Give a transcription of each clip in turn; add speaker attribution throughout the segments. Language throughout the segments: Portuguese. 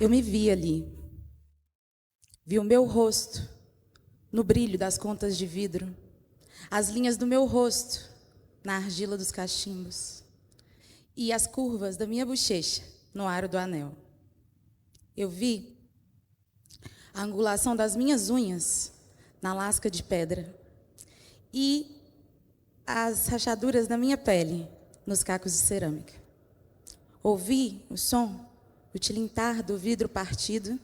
Speaker 1: Eu me vi ali. Vi o meu rosto no brilho das contas de vidro, as linhas do meu rosto na argila dos cachimbos e as curvas da minha bochecha no aro do anel. Eu vi a angulação das minhas unhas na lasca de pedra e as rachaduras da minha pele nos cacos de cerâmica. Ouvi o som, o tilintar do vidro partido,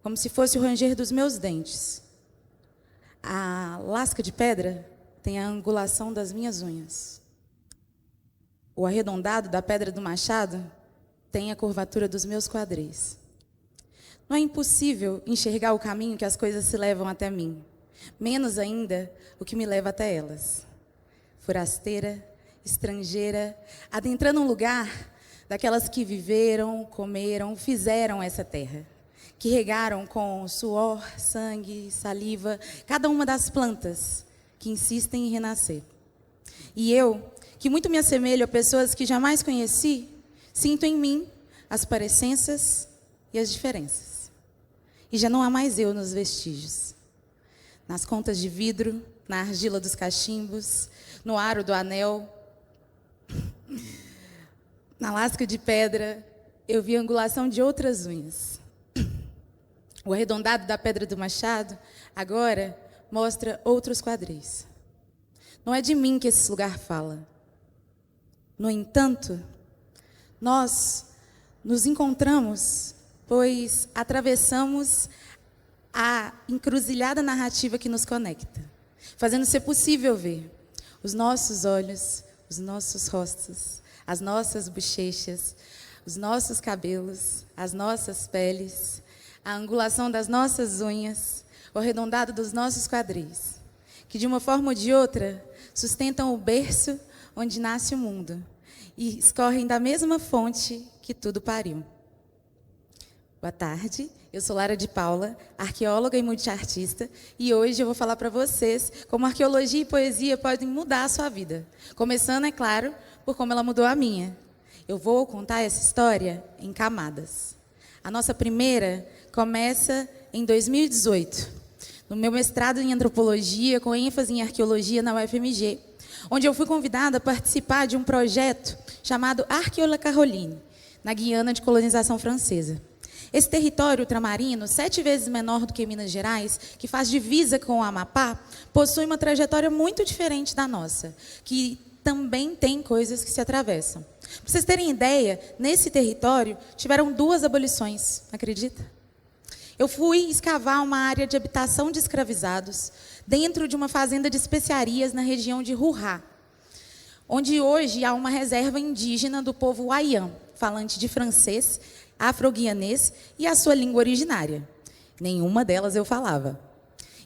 Speaker 1: como se fosse o ranger dos meus dentes. A lasca de pedra tem a angulação das minhas unhas. O arredondado da pedra do machado tem a curvatura dos meus quadris. Não é impossível enxergar o caminho que as coisas se levam até mim, menos ainda o que me leva até elas. Forasteira, estrangeira, adentrando um lugar daquelas que viveram, comeram, fizeram essa terra, que regaram com suor, sangue, saliva, cada uma das plantas que insistem em renascer. E eu, que muito me assemelho a pessoas que jamais conheci, sinto em mim as parecenças e as diferenças. E já não há mais eu nos vestígios. Nas contas de vidro, na argila dos cachimbos, no aro do anel, na lasca de pedra, eu vi a angulação de outras unhas. O arredondado da pedra do machado, agora, mostra outros quadris. Não é de mim que esse lugar fala. No entanto, nós nos encontramos, pois atravessamos a encruzilhada narrativa que nos conecta, fazendo ser possível ver os nossos olhos, os nossos rostos, as nossas bochechas, os nossos cabelos, as nossas peles, a angulação das nossas unhas, o arredondado dos nossos quadris, que de uma forma ou de outra sustentam o berço onde nasce o mundo e escorrem da mesma fonte que tudo pariu. Boa tarde, eu sou Lara de Paula, arqueóloga e multiartista, e hoje eu vou falar para vocês como arqueologia e poesia podem mudar a sua vida. Começando, é claro, por como ela mudou a minha. Eu vou contar essa história em camadas. A nossa primeira começa em 2018, no meu mestrado em antropologia, com ênfase em arqueologia na UFMG, onde eu fui convidada a participar de um projeto chamado Arqueola Caroline, na Guiana de colonização francesa. Esse território ultramarino, 7 vezes menor do que Minas Gerais, que faz divisa com o Amapá, possui uma trajetória muito diferente da nossa, que também tem coisas que se atravessam. Para vocês terem ideia, nesse território tiveram 2 abolições, acredita? Eu fui escavar uma área de habitação de escravizados dentro de uma fazenda de especiarias na região de Rurá, onde hoje há uma reserva indígena do povo Wayang, falante de francês, afro-guianês e a sua língua originária. Nenhuma delas eu falava.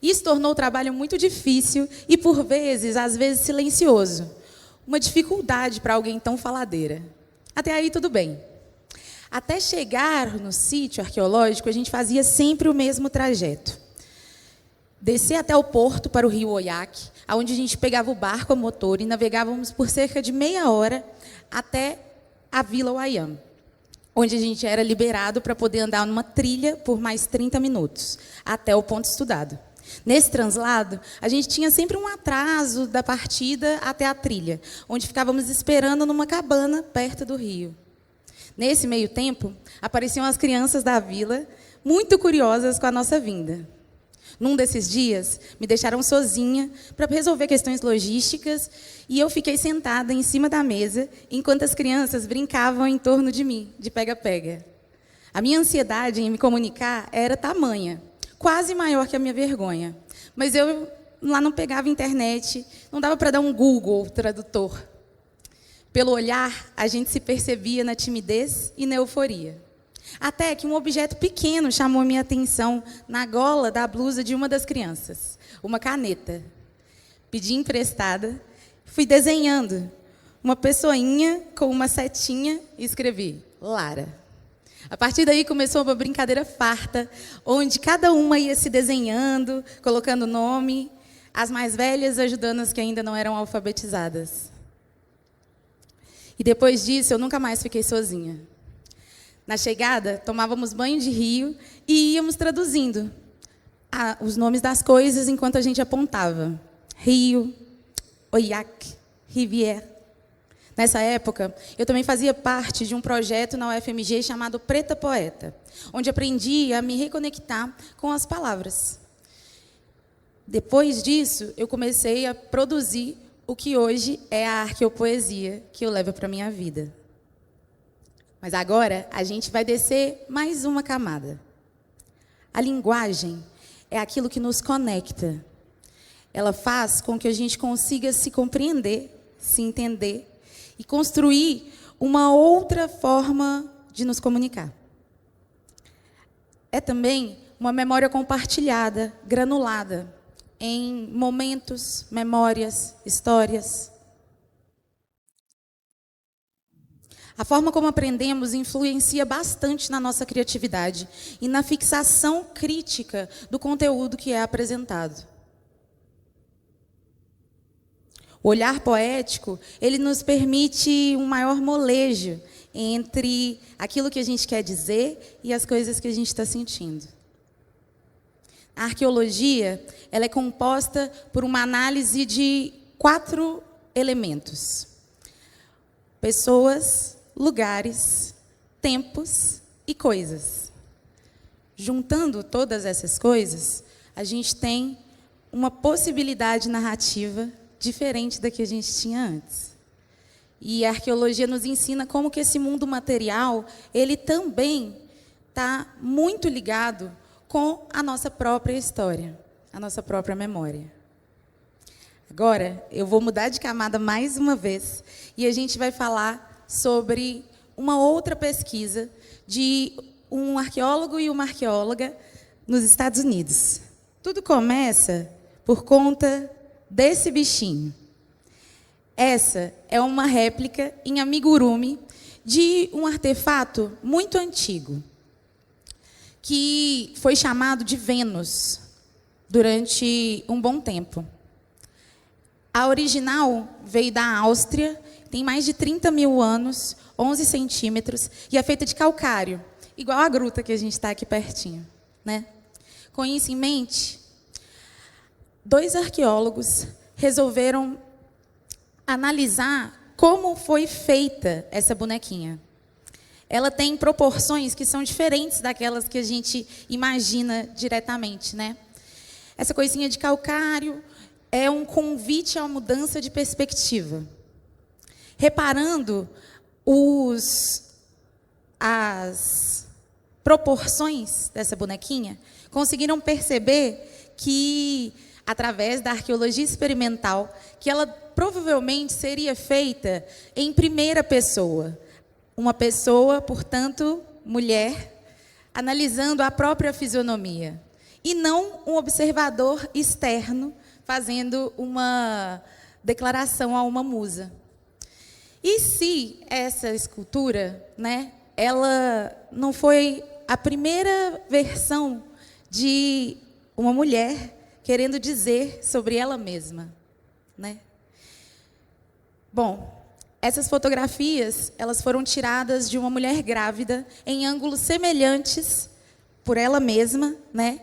Speaker 1: Isso tornou o trabalho muito difícil e, por vezes, às vezes silencioso. Uma dificuldade para alguém tão faladeira. Até aí, tudo bem. Até chegar no sítio arqueológico, a gente fazia sempre o mesmo trajeto. Descer até o porto para o rio Oiaque, onde a gente pegava o barco a motor e navegávamos por cerca de meia hora até a Vila Wayang, onde a gente era liberado para poder andar numa trilha por mais 30 minutos, até o ponto estudado. Nesse translado, a gente tinha sempre um atraso da partida até a trilha, onde ficávamos esperando numa cabana perto do rio. Nesse meio tempo, apareciam as crianças da vila, muito curiosas com a nossa vinda. Num desses dias, me deixaram sozinha para resolver questões logísticas e eu fiquei sentada em cima da mesa enquanto as crianças brincavam em torno de mim, de pega-pega. A minha ansiedade em me comunicar era tamanha, quase maior que a minha vergonha. Mas eu lá não pegava internet, não dava para dar um Google Tradutor. Pelo olhar, a gente se percebia na timidez e na euforia. Até que um objeto pequeno chamou a minha atenção na gola da blusa de uma das crianças, uma caneta. Pedi emprestada, fui desenhando uma pessoinha com uma setinha e escrevi Lara. A partir daí começou uma brincadeira farta, onde cada uma ia se desenhando, colocando nome, as mais velhas ajudando as que ainda não eram alfabetizadas. E depois disso, eu nunca mais fiquei sozinha. Na chegada, tomávamos banho de rio e íamos traduzindo os nomes das coisas enquanto a gente apontava. Rio, Oiaque, Rivière. Nessa época, eu também fazia parte de um projeto na UFMG chamado Preta Poeta, onde aprendi a me reconectar com as palavras. Depois disso, eu comecei a produzir o que hoje é a arqueopoesia que eu levo para a minha vida. Mas agora, a gente vai descer mais uma camada. A linguagem é aquilo que nos conecta. Ela faz com que a gente consiga se compreender, se entender e construir uma outra forma de nos comunicar. É também uma memória compartilhada, granulada, em momentos, memórias, histórias. A forma como aprendemos influencia bastante na nossa criatividade e na fixação crítica do conteúdo que é apresentado. O olhar poético, ele nos permite um maior molejo entre aquilo que a gente quer dizer e as coisas que a gente está sentindo. A arqueologia, ela é composta por uma análise de 4 elementos: pessoas, lugares, tempos e coisas. Juntando todas essas coisas, a gente tem uma possibilidade narrativa diferente da que a gente tinha antes. E a arqueologia nos ensina como que esse mundo material, ele também está muito ligado com a nossa própria história, a nossa própria memória. Agora, eu vou mudar de camada mais uma vez e a gente vai falar sobre uma outra pesquisa de um arqueólogo e uma arqueóloga nos Estados Unidos. Tudo começa por conta desse bichinho. Essa é uma réplica em amigurumi de um artefato muito antigo, que foi chamado de Vênus durante um bom tempo. A original veio da Áustria, tem mais de 30 mil anos, 11 centímetros, e é feita de calcário, igual a gruta que a gente está aqui pertinho, né? Com isso em mente, 2 arqueólogos resolveram analisar como foi feita essa bonequinha. Ela tem proporções que são diferentes daquelas que a gente imagina diretamente, né? Essa coisinha de calcário é um convite à mudança de perspectiva. Reparando as proporções dessa bonequinha, conseguiram perceber que, através da arqueologia experimental, que ela provavelmente seria feita em primeira pessoa. Uma pessoa, portanto, mulher, analisando a própria fisionomia. E não um observador externo fazendo uma declaração a uma musa. E se essa escultura, né, ela não foi a primeira versão de uma mulher querendo dizer sobre ela mesma, né? Bom, essas fotografias, elas foram tiradas de uma mulher grávida em ângulos semelhantes por ela mesma, né?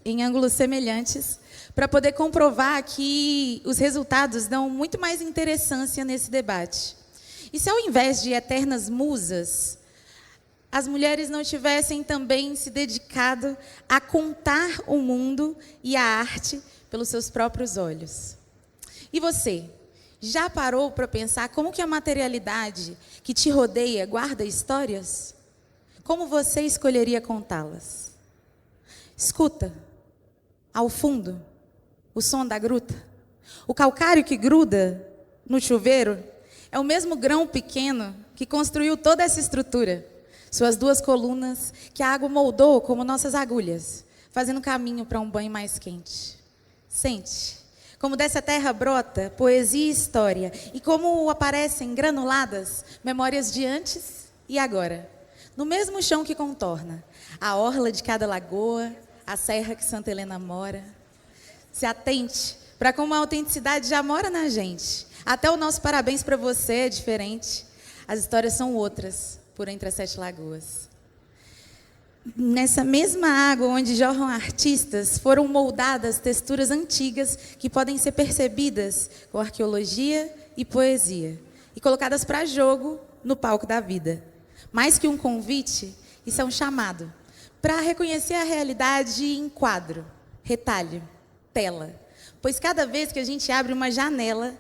Speaker 1: Em ângulos semelhantes, para poder comprovar que os resultados dão muito mais interessância nesse debate. E se ao invés de eternas musas, as mulheres não tivessem também se dedicado a contar o mundo e a arte pelos seus próprios olhos? E você, já parou para pensar como que a materialidade que te rodeia guarda histórias? Como você escolheria contá-las? Escuta, ao fundo, o som da gruta. O calcário que gruda no chuveiro é o mesmo grão pequeno que construiu toda essa estrutura. Suas 2 colunas que a água moldou como nossas agulhas, fazendo caminho para um banho mais quente. Sente como dessa terra brota poesia e história, e como aparecem granuladas memórias de antes e agora. No mesmo chão que contorna a orla de cada lagoa, a serra que Santa Helena mora. Se atente para como a autenticidade já mora na gente. Até o nosso parabéns para você é diferente. As histórias são outras. por entre as 7 lagoas. Nessa mesma água onde jorram artistas, foram moldadas texturas antigas que podem ser percebidas com arqueologia e poesia, e colocadas para jogo no palco da vida. Mais que um convite, isso é um chamado para reconhecer a realidade em quadro, retalho, tela. Pois cada vez que a gente abre uma janela,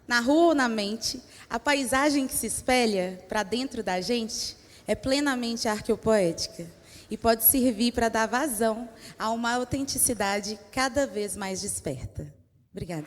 Speaker 1: na rua ou na mente, a paisagem que se espelha para dentro da gente é plenamente arqueopoética e pode servir para dar vazão a uma autenticidade cada vez mais desperta. Obrigada.